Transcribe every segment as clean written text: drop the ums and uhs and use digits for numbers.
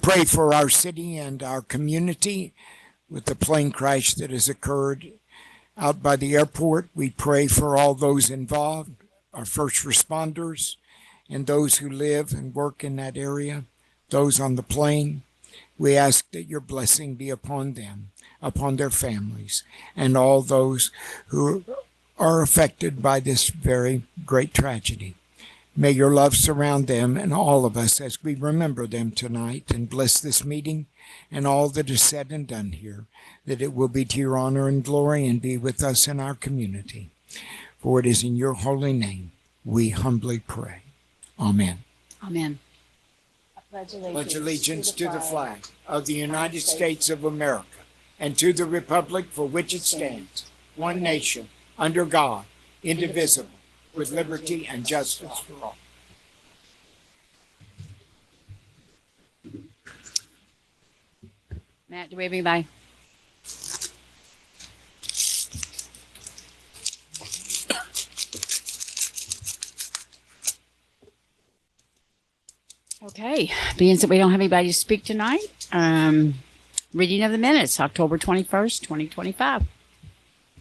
pray for our city and our community with the plane crash that has occurred out by the airport. We pray for all those involved, our first responders, and those who live and work in that area, those on the plane. We ask that your blessing be upon them, upon their families, and all those who are affected by this very great tragedy. May your love surround them and all of us as we remember them tonight, and bless this meeting and all that is said and done here, that it will be to your honor and glory and be with us in our community. For it is in your holy name we humbly pray. Amen. Amen. Pledge allegiance to the flag of the United States of America and to the republic for which it stands, one nation, under God, indivisible, with liberty and justice for all. Matt, do we have anybody? Okay, being that we don't have anybody to speak tonight, reading of the minutes, October 21st, 2025.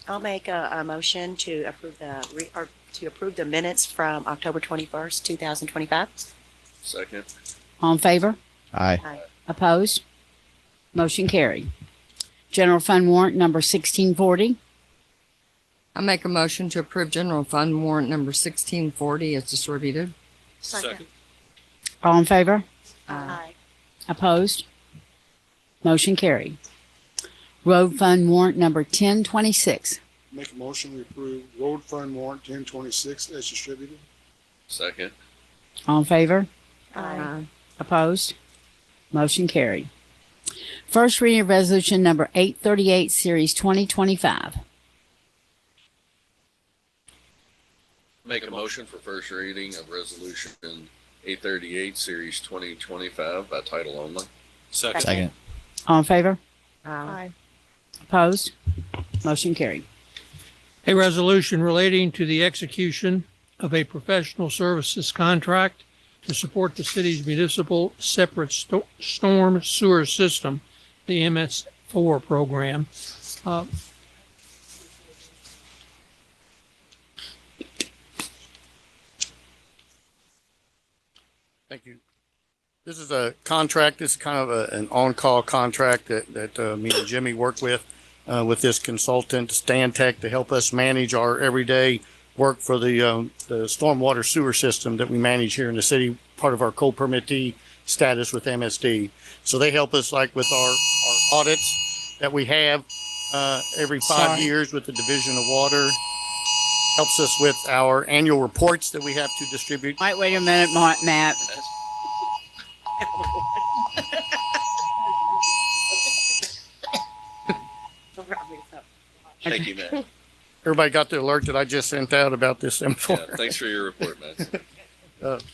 I'll make a motion to approve the minutes from October 21st, 2025. Second. All in favor? Aye. Aye. Opposed? Motion carried. General fund warrant number 1640. I make a motion to approve general fund warrant number 1640 as distributed. Second. All in favor? Aye. Opposed? Motion carried. Road fund warrant number 1026. Make a motion to approve road fund warrant 1026 as distributed. Second. All in favor? Aye. Opposed? Motion carried. First reading of resolution number 838, series 2025. Make a motion for first reading of resolution 838, series 2025 by title only. Second. All in favor? Aye. Opposed? Motion carried. A resolution relating to the execution of a professional services contract to support the city's municipal separate storm sewer system, the MS4 program. Thank you. This is a contract. This is kind of an on-call contract that me and Jimmy work with this consultant, Stantec, to help us manage our everyday work for the stormwater sewer system that we manage here in the city, part of our co-permittee status with MSD. So they help us like with our audits that we have every 5 years with the Division of Water. Helps us with our annual reports that we have to distribute. Wait a minute, Matt. Thank you, Matt. Everybody got the alert that I just sent out about this M4? Yeah, thanks for your report, Matt.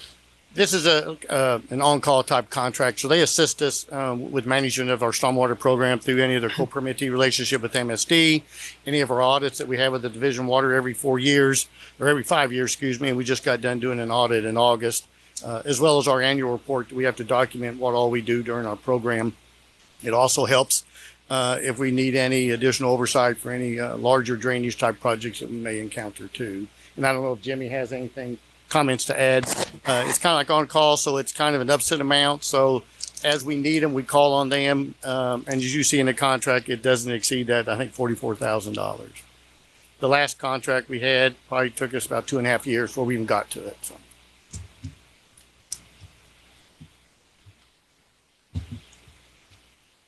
This is an on-call type contract, so they assist us with management of our stormwater program through any of their co-permittee relationship with MSD, any of our audits that we have with the Division of Water every 4 years, or every 5 years, excuse me, and we just got done doing an audit in August, as well as our annual report. We have to document what all we do during our program. It also helps if we need any additional oversight for any larger drainage type projects that we may encounter too. And I don't know if Jimmy has anything comments to add. It's kind of like on call, so it's kind of an upset amount. So as we need them, we call on them. And as you see in the contract, it doesn't exceed that, I think, $44,000. The last contract we had probably took us about 2.5 years before we even got to it. So.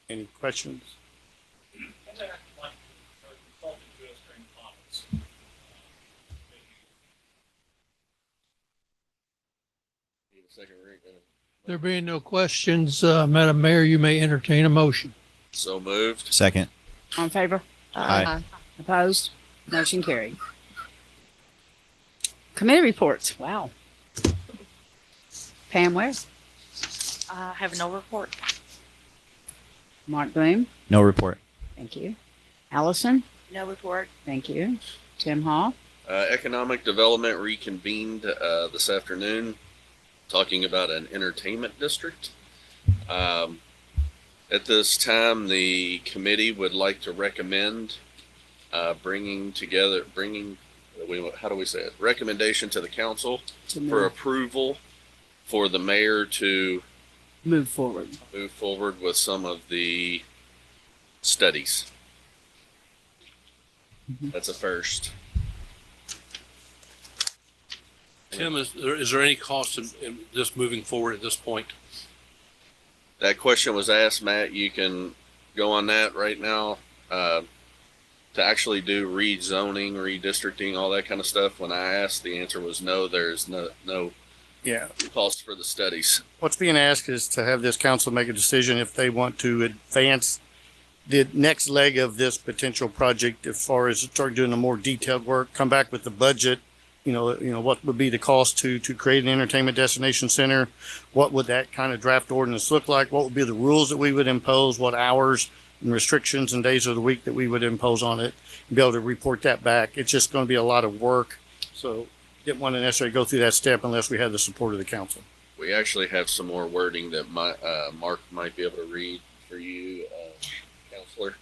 Any questions? There being no questions, Madam Mayor, you may entertain a motion. So moved. Second. All in favor? Aye. Opposed? Motion carried. Committee reports. Wow. Pam Ware. I have no report. Mark Bloom. No report. Thank you. Allison. No report. Thank you. Tim Hall. Economic Development reconvened this afternoon, talking about an entertainment district. At this time, the committee would like to recommend how do we say it? Recommendation to the council To for move, approval for the mayor to move forward. move forward with some of the studies. That's a first. Tim, is there any cost in this moving forward at this point? That question was asked, Matt. You can go on that right now. To actually do rezoning, redistricting, all that kind of stuff. When I asked, the answer was no. There's no Yeah. cost for the studies. What's being asked is to have this council make a decision if they want to advance the next leg of this potential project as far as start doing the more detailed work, come back with the budget, what would be the cost to create an entertainment destination center? What would that kind of draft ordinance look like? What would be the rules that we would impose? What hours and restrictions and days of the week that we would impose on it? And be able to report that back. It's just going to be a lot of work. So didn't want to necessarily go through that step unless we had the support of the council. We actually have some more wording that Mark might be able to read for you, Counselor.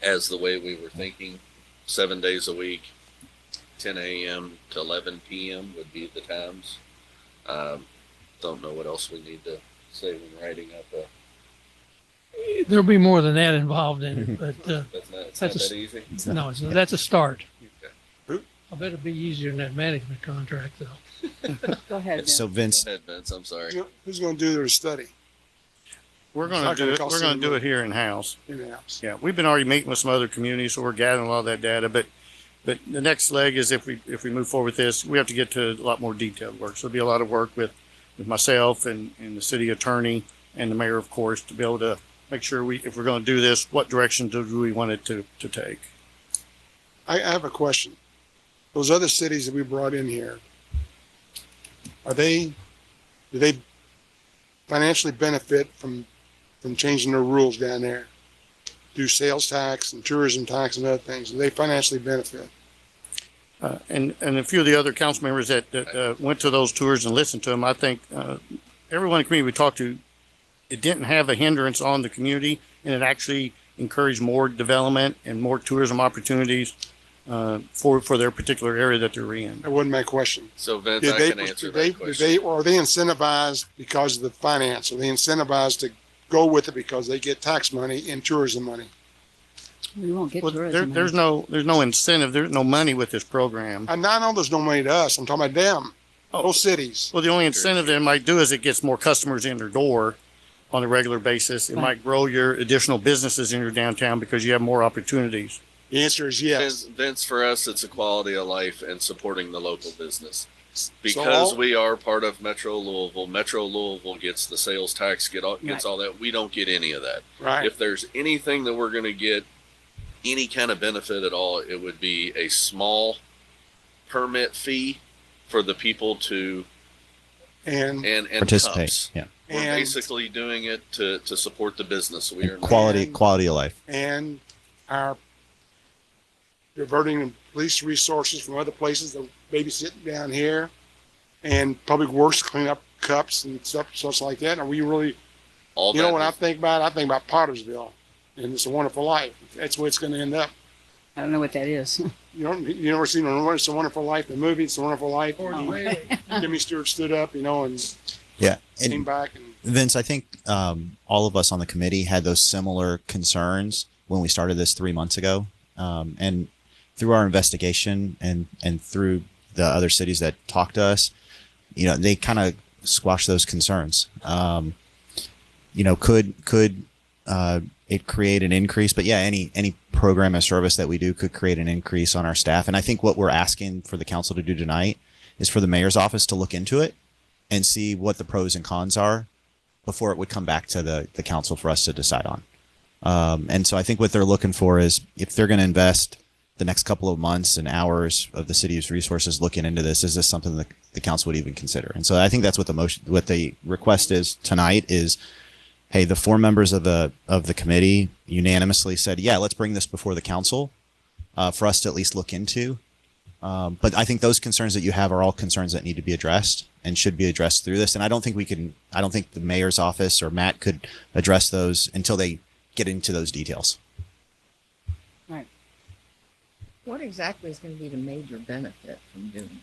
As the way we were thinking, 7 days a week, 10 a.m. to 11 p.m. would be the times. Don't know what else we need to say when writing up a. There'll be more than that involved in it, but It's not That's that easy. no, that's a start. Okay. I bet it'll be easier than that management contract, though. Go ahead. So Vince. Vince, Go ahead, Vince. I'm sorry. Who's going to do their study We're It's going not to do gonna it. cost We're going to any do it money. here in house. in-house? Yeah, we've been already meeting with some other communities, so we're gathering a lot of that data. But the next leg is if we move forward with this, we have to get to a lot more detailed work. So there'll be a lot of work with myself and the city attorney and the mayor, of course, to be able to make sure if we're going to do this, what direction do we want it to take? I have a question. Those other cities that we brought in here, do they financially benefit from changing their rules down there? Do sales tax and tourism tax and other things? Do they financially benefit? And a few of the other council members that went to those tours and listened to them, I think everyone in the community we talked to, it didn't have a hindrance on the community, and it actually encouraged more development and more tourism opportunities for their particular area that they're in. That wasn't my question. So Vince, Did I they, can answer did they, that did question. they, or are they incentivized because of the finance? Are they incentivized to go with it because they get tax money and tourism money? We won't get Well, tourism. there's no incentive, there's no money with this program. I know there's no money to us. I'm talking about them, those cities. Well, the only incentive they might do is it gets more customers in their door on a regular basis. It Right. might grow your additional businesses in your downtown because you have more opportunities. The answer is yes. Vince, for us, it's a quality of life and supporting the local business. So Because all- we are part of Metro Louisville, Metro Louisville gets the sales tax, gets Right. all that. We don't get any of that. Right. If there's anything that we're going to get any kind of benefit at all, it would be a small permit fee for the people to And and participate. cups. Yeah. We're And- basically doing it to support the business. We are And quality of life. and our diverting police resources from other places that babysitting down here, and public works to clean up cups and stuff like that. Are we really? all You know that what I is- think about? I think about Pottersville, and It's a Wonderful Life. That's where it's going to end up. I don't know what that is. You never seen It's a Wonderful Life, the movie? It's a Wonderful Life. Jimmy Stewart stood up, and Yeah. came And back and. Vince, I think all of us on the committee had those similar concerns when we started this 3 months ago. And through our investigation and through the other cities that talked to us, they kind of squashed those concerns. Could it create an increase? But yeah, any program or service that we do could create an increase on our staff. And I think what we're asking for the council to do tonight is for the mayor's office to look into it and see what the pros and cons are before it would come back to the council for us to decide on. And so I think what they're looking for is if they're going to invest the next couple of months and hours of the city's resources looking into this, is this something that the council would even consider? And so I think that's what the request is tonight is, hey, the 4 members of the committee unanimously said, yeah, let's bring this before the council for us to at least look into. But I think those concerns that you have are all concerns that need to be addressed and should be addressed through this. And I don't think the mayor's office or Matt could address those until they get into those details. Right. What exactly is going to be the major benefit from doing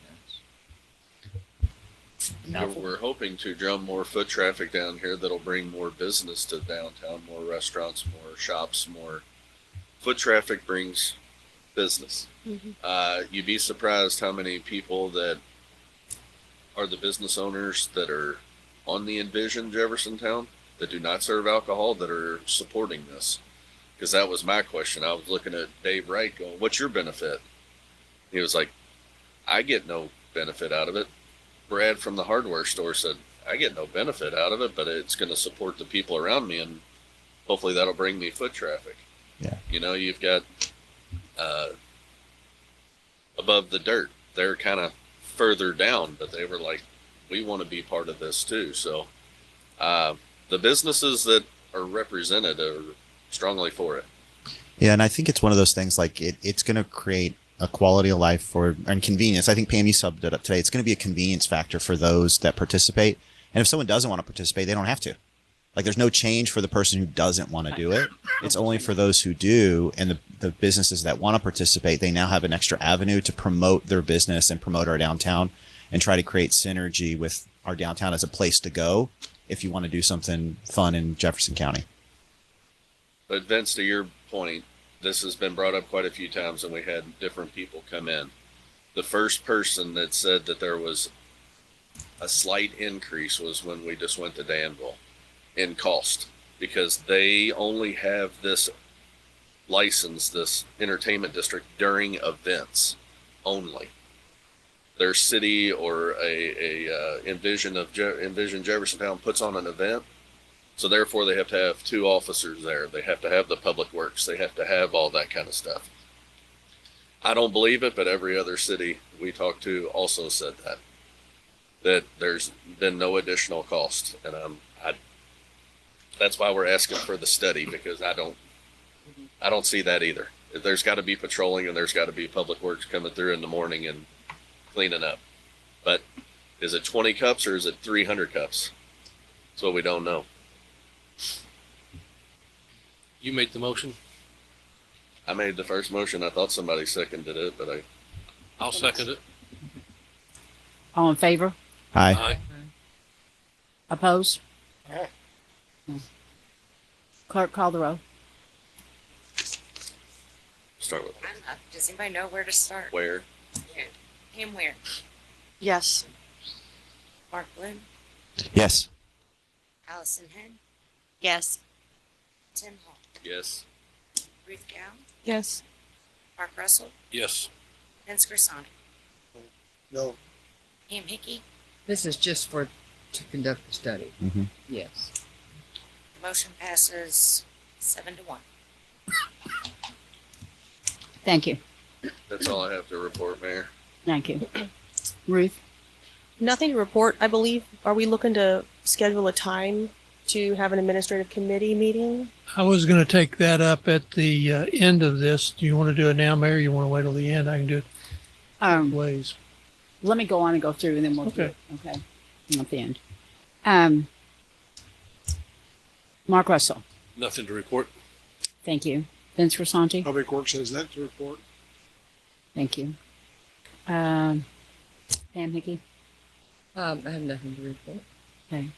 this? We're hoping to drum more foot traffic down here that'll bring more business to downtown, more restaurants, more shops, more foot traffic brings business. You'd be surprised how many people that are the business owners that are on the Envision Jeffersontown that do not serve alcohol that are supporting this. Because that was my question. I was looking at Dave Wright going, what's your benefit? He was like, I get no benefit out of it. Brad from the hardware store said, I get no benefit out of it, but it's going to support the people around me, and hopefully that'll bring me foot traffic. Yeah. You know, you've got Above the Dirt. They're kind of further down, but they were like, we want to be part of this too. So the businesses that are represented are strongly for it. Yeah, and I think it's one of those things like it's going to create a quality of life and convenience. I think Pam, you subbed it up today. It's going to be a convenience factor for those that participate. And if someone doesn't want to participate, they don't have to. Like there's no change for the person who doesn't want to do it. It's only for those who do. And the businesses that want to participate, they now have an extra avenue to promote their business and promote our downtown and try to create synergy with our downtown as a place to go if you want to do something fun in Jefferson County. But Vince, to your point, this has been brought up quite a few times, and we had different people come in. The first person that said that there was a slight increase was when we just went to Danville in cost, because they only have this license, this entertainment district, during events only. Their city or a Envision Jeffersontown puts on an event. So therefore, they have to have 2 officers there. They have to have the public works. They have to have all that kind of stuff. I don't believe it, but every other city we talked to also said that there's been no additional cost. And that's why we're asking for the study, because I don't see that either. There's got to be patrolling and there's got to be public works coming through in the morning and cleaning up. But is it 20 cups or is it 300 cups? That's what we don't know. You made the motion. I made the first motion. I thought somebody seconded it, but I'll second it. All in favor? Hi. Aye. Opposed? Aye. Clerk, call the roll. start with Does anybody know where to start? where. Pam Ware, Yes. Mark Bloom, Yes. Allison Hen, Yes. Tim Hall, Yes. Ruth Gow, Yes. Mark Russell, Yes. Vince Grisani, No. Pam Hickey. This is just to conduct the study. Mm-hmm. Yes. The motion passes 7-1. Thank you. That's all I have to report, Mayor. Thank you. Ruth? Nothing to report, I believe. Are we looking to schedule a time to have an administrative committee meeting? I was going to take that up at the end of this. Do you want to do it now, Mayor? You want to wait till the end? I can do it ways. Let me go on and go through and then we'll do Okay. it. Okay. At the end. Mark Russell. Nothing to report. Thank you. Vince Rasanti. Public Works has that to report. Thank you. Pam Hickey. I have nothing to report. Okay.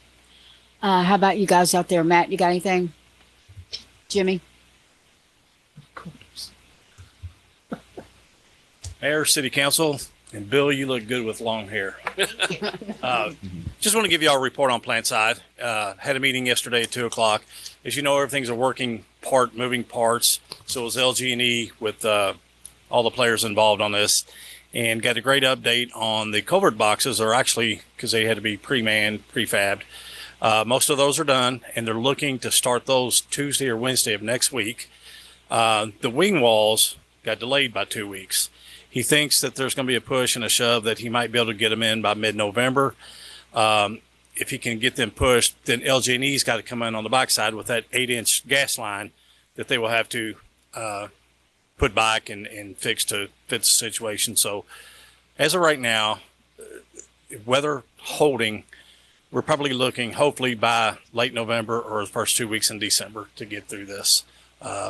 How about you guys out there? Matt, you got anything? Jimmy? Mayor, City Council, and Bill, you look good with long hair. Just want to give you all a report on plant side. Had a meeting yesterday at 2:00. As you know, everything's a moving parts. So was LG&E with all the players involved on this, and got a great update on the culvert boxes. Are actually, because they had to be pre-manned, prefabbed. Most of those are done, and they're looking to start those Tuesday or Wednesday of next week. The wing walls got delayed by 2 weeks. He thinks that there's going to be a push and a shove that he might be able to get them in by mid-November. If he can get them pushed, then LG&E's got to come in on the backside with that 8-inch gas line that they will have to put back and fix to fit the situation. So As of right now, weather holding, we're probably looking hopefully by late November or the first 2 weeks in December to get through this,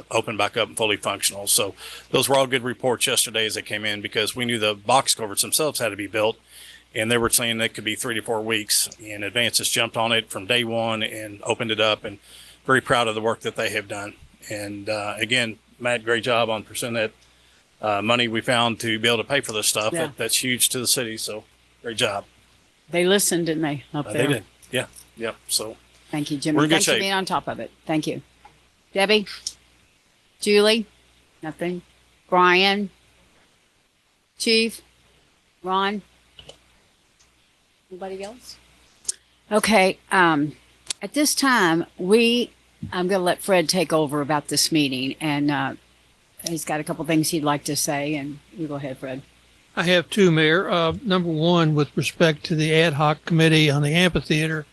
open back up and fully functional. So those were all good reports yesterday as they came in, because we knew the box culverts themselves had to be built, and they were saying that could be 3 to 4 weeks. And Advance has jumped on it from day one and opened it up, and very proud of the work that they have done. And again, Matt, great job on pursuing that money we found to be able to pay for this stuff. Yeah. That's huge to the city. So great job. They listened, didn't they, up there? They did. Yeah. Yep. So Thank you, Jimmy. We're in good Thanks for shape. being on top of it. Thank you. Debbie? Julie? Nothing? Brian? Chief? Ron? Anybody else? Okay, at this time, I'm going to let Fred take over about this meeting, and he's got a couple things he'd like to say, and you go ahead, Fred. I have two, Mayor. Number one, with respect to the ad hoc committee on the amphitheater,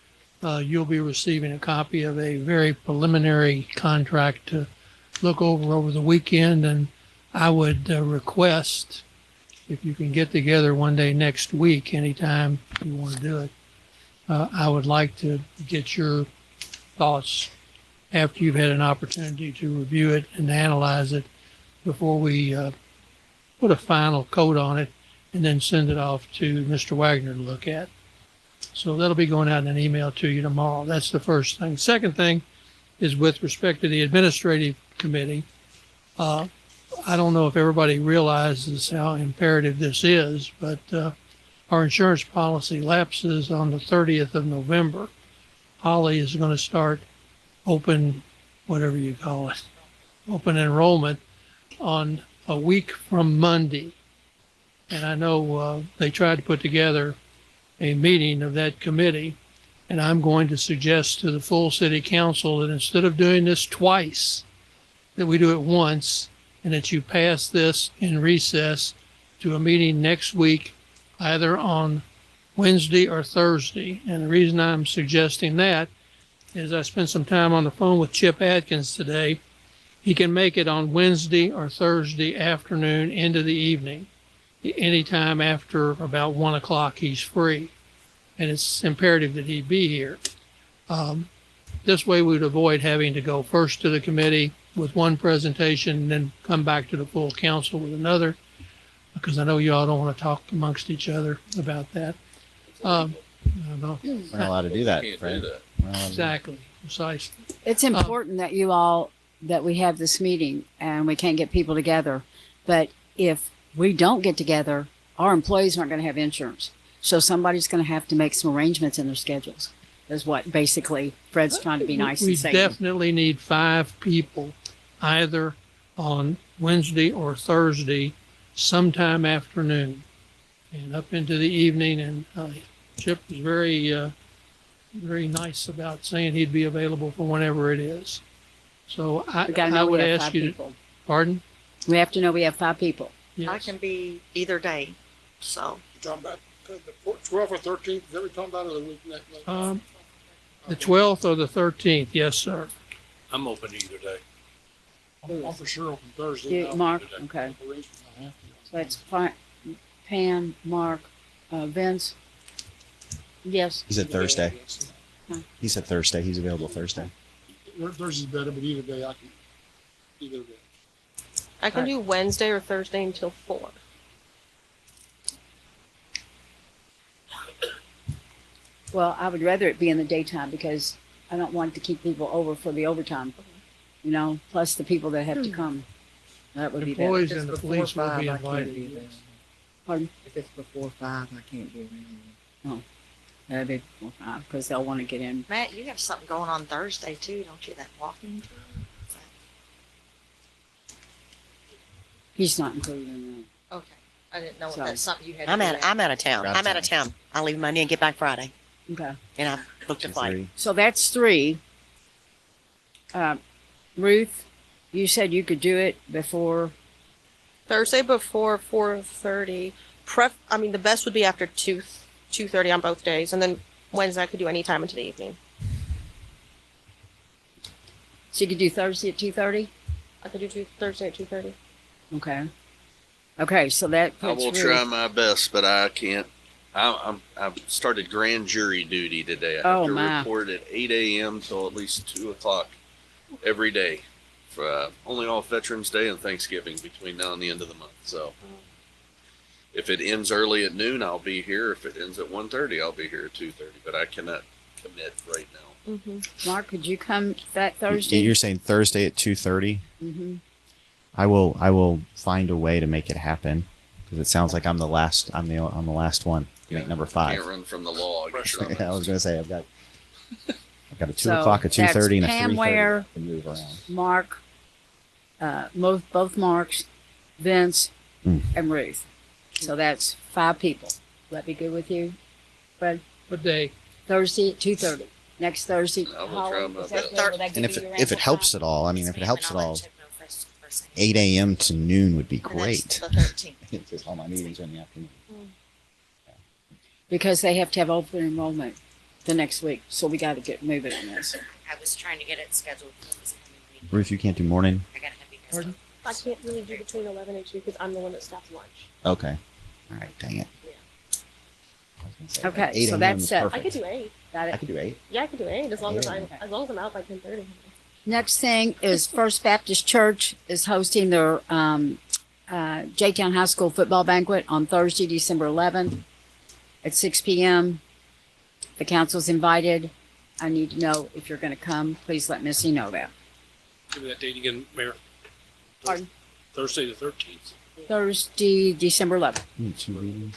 you'll be receiving a copy of a very preliminary contract to look over the weekend. And I would request, if you can get together one day next week, anytime you want to do it, I would like to get your thoughts after you've had an opportunity to review it and analyze it before we put a final coat on it and then send it off to Mr. Wagner to look at. So that'll be going out in an email to you tomorrow. That's the first thing. Second thing is with respect to the administrative committee. I don't know if everybody realizes how imperative this is, but our insurance policy lapses on the 30th of November. Holly is going to start open, whatever you call it, open enrollment on a week from Monday. And I know they tried to put together a meeting of that committee, and I'm going to suggest to the full city council that instead of doing this twice, that we do it once, and that you pass this in recess to a meeting next week, either on Wednesday or Thursday. And the reason I'm suggesting that is I spent some time on the phone with Chip Atkins today. He can make it on Wednesday or Thursday afternoon into the evening. Anytime after about 1 o'clock, he's free. And it's imperative that he be here. This way we would avoid having to go first to the committee with one presentation and then come back to the full council with another, because I know you all don't want to talk amongst each other about that. I don't know. We're not allowed to do that, Can't Fred. do that. We're not allowed to- Exactly. Precisely. It's important that that we have this meeting and we can't get people together. But if we don't get together, our employees aren't going to have insurance. So somebody's going to have to make some arrangements in their schedules. Is what basically Fred's trying to be nice We and say. definitely need 5 people, either on Wednesday or Thursday, sometime afternoon and up into the evening. And Chip was very nice about saying he'd be available for whenever it is. So We gotta I know we would have ask 5 you to, people. pardon? We have to know we have 5 people. I Yes. can be either day, so. You're talking about the 12th or 13th, is that what you're talking about, or the week next? The 12th or the 13th, yes, sir. I'm open either day. I'm for sure open Thursday. You, Mark, okay. So that's fine. Pam, Mark, Vince. Yes. He said Thursday. Huh. He said Thursday. He's available Thursday. Thursday's better, but either day I can, either day. I can do Wednesday or Thursday until 4. Well, I would rather it be in the daytime because I don't want to keep people over for the overtime, plus the people that have to come. That would be better. Employees and the police will be invited. Pardon? If it's before 5, I can't do anything. That'd be because they'll want to get in. Matt, you have something going on Thursday too, don't you? That walking tour? He's not included in Okay. I didn't know if So- that's something you had. I'm to out do. of town. You're out of I'm out of town. I leave Monday and get back Friday, that. Okay. and I booked a flight. 3. So that's 3. Ruth, you said you could do it before. Thursday before 4:30. The best would be after 2:30 on both days, and then Wednesday I could do any time into the evening. So you could do Thursday at 2:30. I could do Thursday at 2:30. Okay. Okay, so that I puts will Ruth- try my best, but I can't. I've started grand jury duty today. I have Oh, to my. report at 8 a.m. till at least 2 o'clock every day for only off Veterans Day and Thanksgiving between now and the end of the month. So if it ends early at noon, I'll be here. If it ends at 1:30, I'll be here at 2:30. But I cannot commit right now. Mark, could you come that Thursday? You're saying Thursday at 2:30? Mm-hmm. I will find a way to make it happen because it sounds like I'm the last one. Make number 5. Can't run from the law. I guess, on Yeah, I was gonna say I've got a 2 So o'clock, a 2:30, and a Pam 3:30 Ware, to move around. Mark, both Marks, Vince, Mm. and Ruth. So that's 5 people. That be good with you, Fred? What day? Thursday at 2:30. Next Thursday. I will Holly, try my is that best. good? Will that And give if you your if it ample helps time? at all, I mean, if it helps at And I'll all, let Chip know first thing. 8 a.m. to noon would be And that's great. The 13th. Because all my meetings are in the afternoon. Because they have to have open enrollment the next week, so we got to get moving on this. I was trying to get it scheduled for this coming week. Ruth, you can't do morning. I gotta have you guys. Pardon? I can't really do between 11 and 2 because I'm the one that staffs lunch. Okay. All right. Dang it. Yeah. I was gonna say, Okay, 8 so a.m. that's is set. I perfect. could do 8. Got I it. could do 8. Yeah, I could do 8 as long as Yeah. I'm out by 10:30. Next thing is First Baptist Church is hosting their J-Town High School football banquet on Thursday, December 11th at 6 p.m. The council's invited. I need to know if you're going to come. Please let Missy know that. Give me that date again, Mayor. Pardon? Thursday the 13th. Thursday, December 11th. We need 2 readings.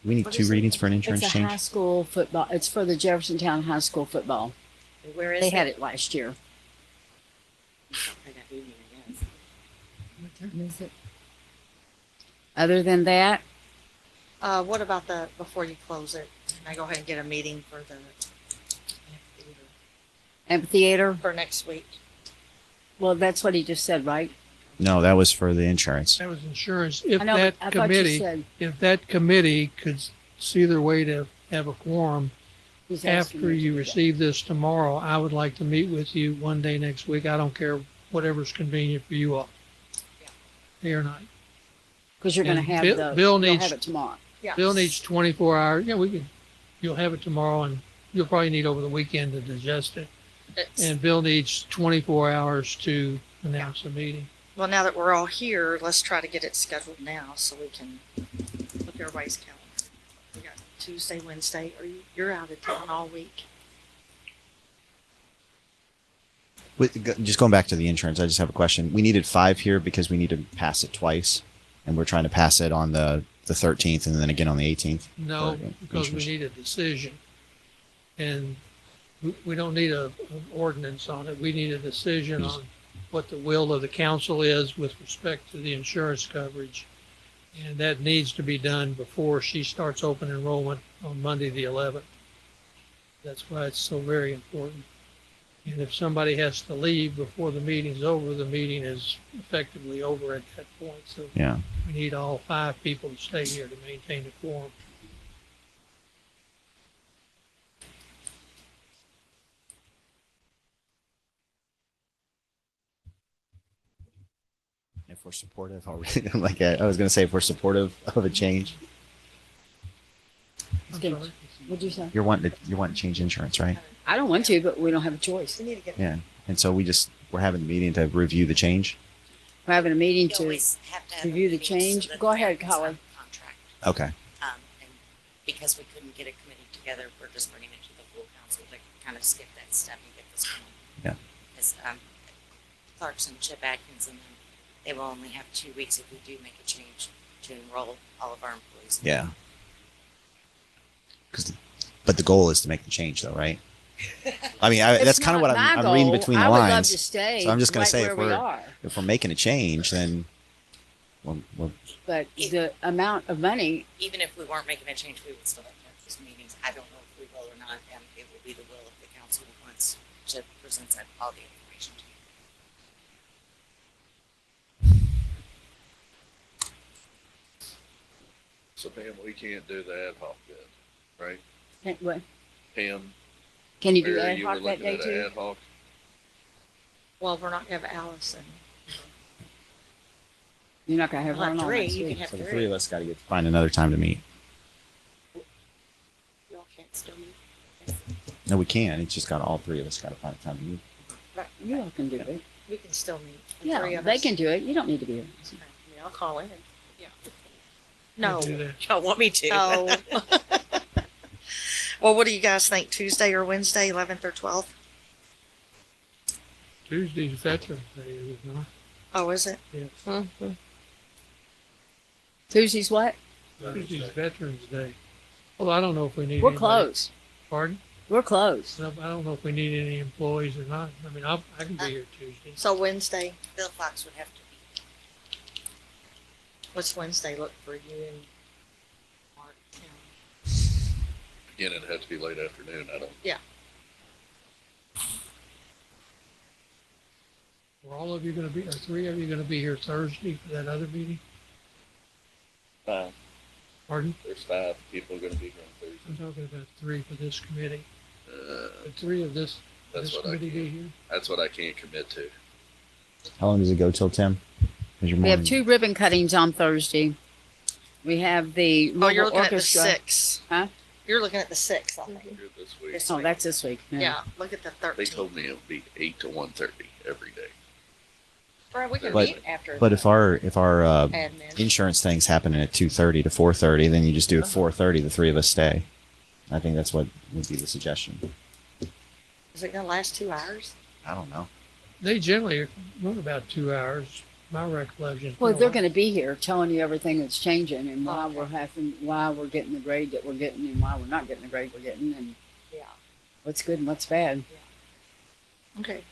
We need What 2 is it? readings for an insurance It's a change. high school football. It's for the Jeffersontown High School football. Where is They it? had it last year. I got evening, I guess. What time is it? Other than that, What about before you close it? Can I go ahead and get a meeting for the amphitheater. for next week? Well, that's what he just said, right? No, that was for the insurance. That was insurance. If I know, that but I thought you committee, said if that committee could see their way to have a quorum he's asking after me to you do that. receive this tomorrow, I would like to meet with you one day next week. I don't care whatever's convenient for you all. Day or night. Because you're going to And have Bill you'll needs- have it tomorrow. Yeah. Bill needs 24 hours. Yeah, you'll have it tomorrow and you'll probably need over the weekend to digest it. And Bill needs 24 hours to announce the meeting. Well, now that we're all here, let's try to get it scheduled now so we can look at everybody's calendar. We got Tuesday, Wednesday. You're out of town all week? Just going back to the insurance, I just have a question. We needed 5 here because we need to pass it twice, and we're trying to pass it on the 13th and then again on the 18th. No, for because we insurance. need a decision. And we don't need an ordinance on it. We need a decision on what the will of the council is with respect to the insurance coverage. And that needs to be done before she starts open enrollment on Monday, the 11th. That's why it's so very important. And if somebody has to leave before the meeting's over, the meeting is effectively over at that point. So Yeah. we need all 5 people to stay here to maintain the quorum. If we're supportive, like I was going to say, if we're supportive of a change, What'd you say? you're wanting to change insurance, right? I don't want to, but we don't have a choice. We need to get. Yeah. And so we're having a meeting to review the change. We're having a meeting You to always have to have a review the meeting so change. that Go the ahead, mayor can sign Holly. the contract. Okay. And because we couldn't get a committee together, we're just bringing it to the full council to kind of skip that step and get this going. Yeah. Because Clarkson, Chip Atkins, and them, they will only have 2 weeks if we do make a change to enroll all of our employees. Yeah. But the goal is to make the change, though, right? I mean, It's that's kind of not what my I'm reading goal. between the I would love lines. to stay So I'm just going right to say, where we are. if we're making a change, then we're But the amount of money, Even if we weren't making a change, we would still have to have these meetings. I don't know if we will or not, and it will be the will of the council once Chip presents all the information to you. So Pam, we can't do the ad hoc bid, right? what, Pam, can you do Mayor, ad you were hoc that looking day at too? ad hoc. Well, we're not going to have Allison. You're not gonna have Well, one on three, next you week. can have So the three. three of us got to find another time to meet. Y'all can't still meet. No, we can. It's just got all three of us got to find a time to meet. You all can do it. We can still meet. the three Yeah, of they us. can do it. You don't need to be here. Yeah, I'll call in. Yeah. No. Do that. Y'all want me to? No. Well, what do you guys think? Tuesday or Wednesday, 11th or 12th? Tuesday's Veterans Day, is it not? Oh, is it? Yes. Mhm. Tuesday's what? Tuesday's Veterans Day. Well, I don't know if we need. We're anybody- closed. Pardon? We're closed. No, I don't know if we need any employees or not. I mean, I can be here Tuesday. So Wednesday. Bill Fox would have to be. What's Wednesday look for you and Mark? Again, it'd have to be late afternoon. I don't. Are all of you gonna be, or three of you gonna be here Thursday for that other meeting? Five. Pardon? There's 5 people going to be here on I'm talking about three for this committee. Thursday. The three of this That's what I committee be can. here? That's what I can't commit to. How long does it go till, Tim? Is your We have morning- 2 ribbon cuttings on Thursday. We have the Oh, you're Louisville looking orchestra. at the 6th. Huh? You're looking at the 6th, I think. Here this week. This Oh, week. that's this week. Yeah, look at the They 13th. told me it would be 8 to 1:30 every day. Brad, we can But- meet after. But if our Admin. insurance thing's happening at 2:30 to 4:30, then you just do it 4:30. The three of us stay. I think that's what would be the suggestion. Is it gonna last 2 hours? I don't know. They generally run about 2 hours, my recollection. Well, they're going to be here telling you everything that's changing and why why we're getting the grade that we're getting and why we're not getting the grade we're getting and Yeah. what's good and what's bad. Okay.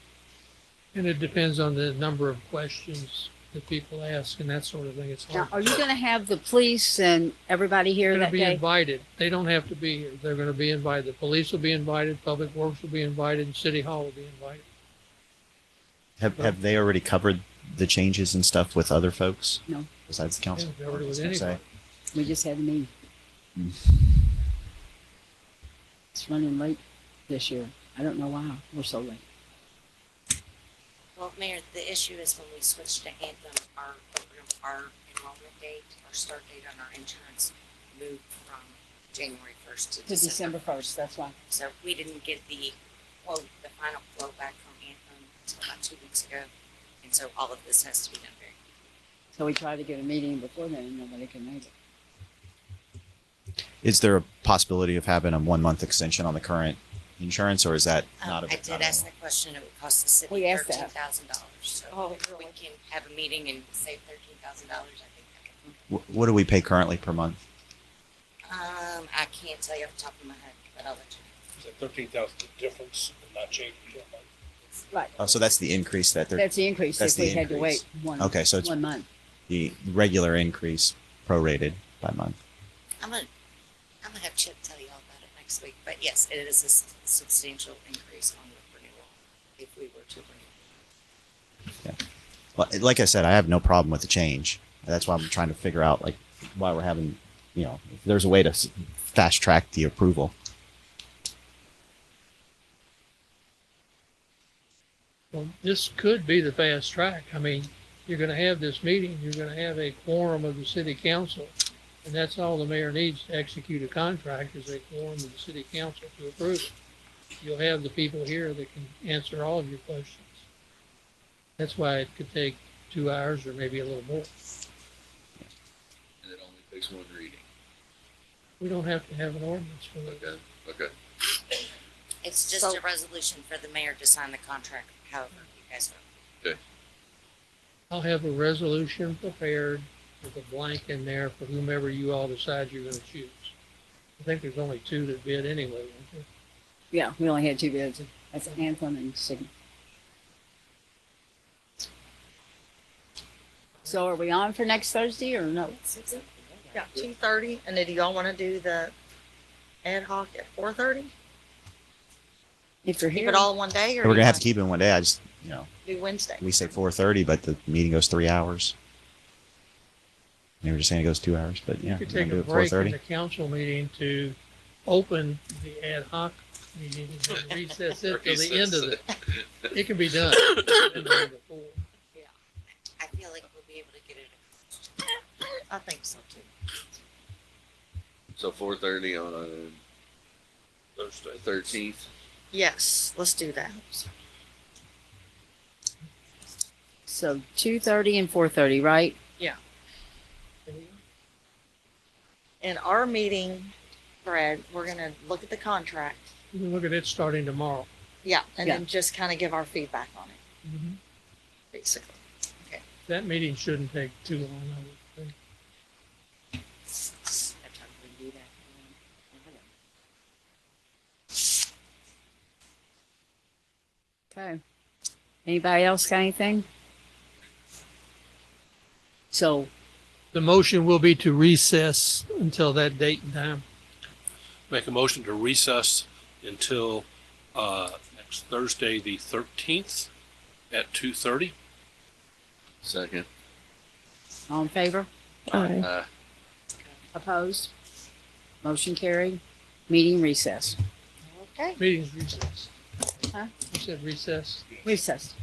And it depends on the number of questions that people ask and that sort of thing. It's Now, hard. are you going to have the police and everybody here They're going that to be day? invited. They don't have to be here. They're going to be invited. The police will be invited, Public Works will be invited, and City Hall will be invited. Have they already covered the changes and stuff with other folks? No. Besides the council? They haven't covered it with I was gonna anybody. We just had a meeting. Mm. It's running late this year. I don't know why we're so late. Well, Mayor, the issue is when we switched to Anthem, our enrollment date, our start date on our insurance moved from January 1st to To December 1st, that's why. So we didn't get the final quote back from Anthem until about 2 weeks ago. And so all of this has to be done very quickly. So we tried to get a meeting before then and nobody could make it. Is there a possibility of having a 1-month extension on the current insurance, or is that not a? I did ask that question. It would cost the city We asked that. $13,000. So if we can have a meeting and save $13,000, I think What do we pay currently per month? I can't tell you off the top of my head, but I'll let you know. Is it 13,000 difference and not change? Right. Oh, so that's the increase that they're. That's the increase that's if we the had to increase. wait one, Okay, so it's 1 month. the regular increase prorated by month. I'm gonna have Chip tell you all about it next week. But yes, it is a substantial increase on the renewal if we were to renew. Well, like I said, I have no problem with the change. That's why I'm trying to figure out like why we're having, if there's a way to fast track the approval. Well, this could be the fast track. I mean, you're going to have this meeting, you're going to have a quorum of the city council, and that's all the mayor needs to execute a contract is a quorum of the city council to approve it. You'll have the people here that can answer all of your questions. That's why it could take 2 hours or maybe a little more. And it only takes 1 reading. We don't have to have an ordinance for that. Okay. It's just a resolution for the mayor to sign the contract, however you guys vote. Okay. I'll have a resolution prepared with a blank in there for whomever you all decide you're going to choose. I think there's only 2 that bid anyway, won't there? Yeah, we only had 2 bids. That's Anthem and Sigma. So are we on for next Thursday or no? Yeah, 2:30. And then do y'all want to do the ad hoc at 4:30? If you're Keep here. it all in one day, or We're you gonna have to want keep it in one day. I just, do Wednesday? we say 4:30, but the meeting goes 3 hours. They were just saying it goes 2 hours, but yeah, You could we're take gonna a do it break in 4:30. the council meeting to open the ad hoc meeting and then recess it till the end of it. It can be done. I feel like we'll be able to get it I think so too. So 4:30 on Thursday. 13th. Yes, let's do that. So 2:30 and 4:30, right? In our meeting, Fred, we're gonna look at the contract. We can look at it starting tomorrow. Yeah, and Yeah. then just kind of give our feedback on it, basically. That meeting shouldn't take too long, I would think. Okay. Anybody else got anything? So, The motion will be to recess until that date and time. Make a motion to recess until next Thursday, the 13th at 2:30. Second. all in favor? Opposed? Motion carried. Meeting recess. Okay. Meeting's recess. Huh? You said recess. Recess.